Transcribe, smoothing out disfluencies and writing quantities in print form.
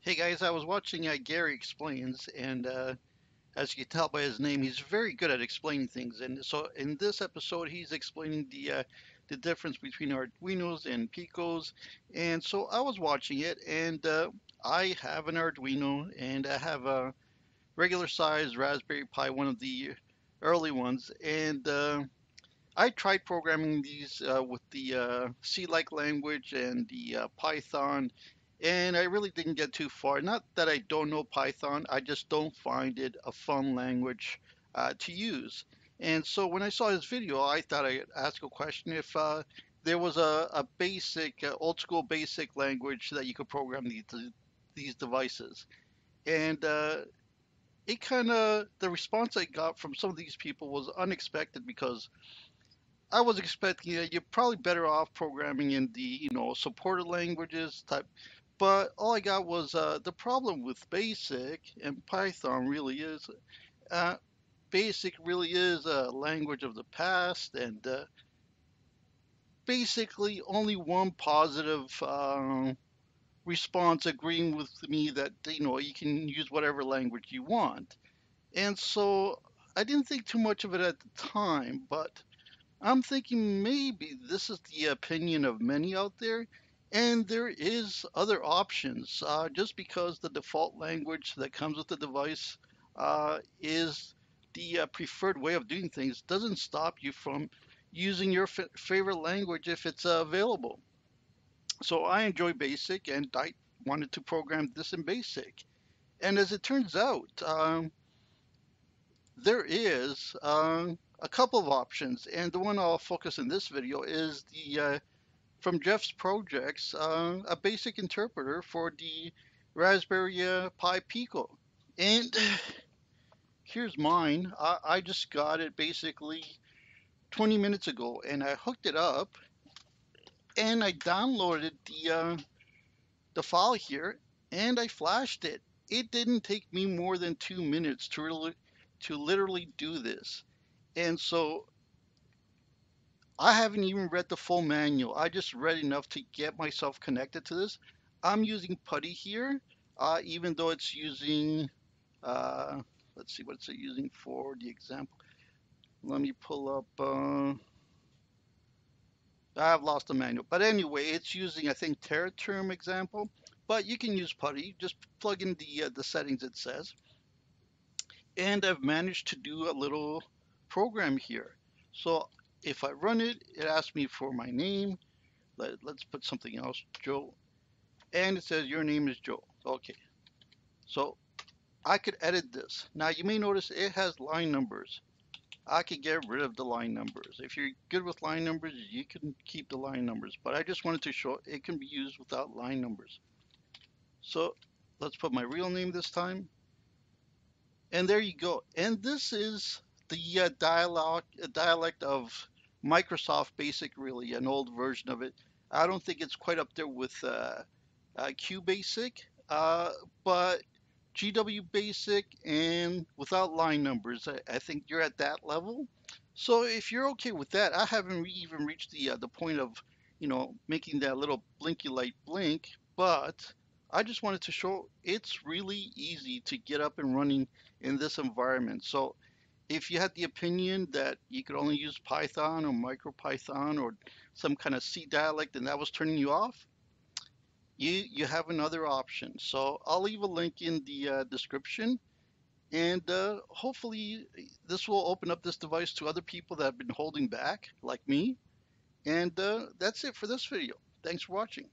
Hey guys, I was watching Gary Explains, and as you can tell by his name, he's very good at explaining things. And so in this episode, he's explaining the difference between Arduinos and Picos. And so I was watching it, and I have an Arduino, and I have a regular size Raspberry Pi, one of the early ones, and I tried programming these with the C-like language and the Python, and I really didn't get too far. Not that I don't know Python, I just don't find it a fun language to use. And so when I saw his video, I thought I'd ask a question if there was a basic, old school basic language that you could program these devices. And it kind of, the response I got from some of these people was unexpected because I was expecting you're probably better off programming in the, supported languages type. But all I got was the problem with BASIC and Python really is uh, BASIC really is a language of the past, and basically only one positive response agreeing with me that you can use whatever language you want. And so I didn't think too much of it at the time, but I'm thinking maybe this is the opinion of many out there, and there is other options. Just because the default language that comes with the device is the preferred way of doing things doesn't stop you from using your favorite language if it's available. So I enjoy BASIC, and I wanted to program this in BASIC. And as it turns out, there is a couple of options, and the one I'll focus in this video is the from Jeff's projects, a basic interpreter for the Raspberry Pi Pico. And here's mine. I just got it basically 20 minutes ago, and I hooked it up, and I downloaded the file here, and I flashed it. It didn't take me more than 2 minutes to literally do this. And so I haven't even read the full manual. I just read enough to get myself connected to this. I'm using Putty here, even though it's using, uh, let's see, what's it using for the example? Let me pull up, I've lost the manual. But anyway, it's using, I think, Terraterm example. But you can use Putty. Just plug in the settings it says. And I've managed to do a little program here. So if I run it, it asks me for my name. Let's put something else, Joe. And it says your name is Joe. Okay. So I could edit this. Now you may notice it has line numbers. I could get rid of the line numbers. If you're good with line numbers, you can keep the line numbers. But I just wanted to show it can be used without line numbers. So let's put my real name this time. And there you go. And this is the dialect of Microsoft Basic, really, an old version of it. I don't think it's quite up there with QBASIC, but GWBASIC and without line numbers, I think you're at that level. So if you're okay with that, I haven't even reached the point of, making that little blinky light blink, but I just wanted to show it's really easy to get up and running in this environment. So if you had the opinion that you could only use Python or MicroPython or some kind of C dialect and that was turning you off, you have another option. So I'll leave a link in the description, and hopefully this will open up this device to other people that have been holding back, like me. And that's it for this video. Thanks for watching.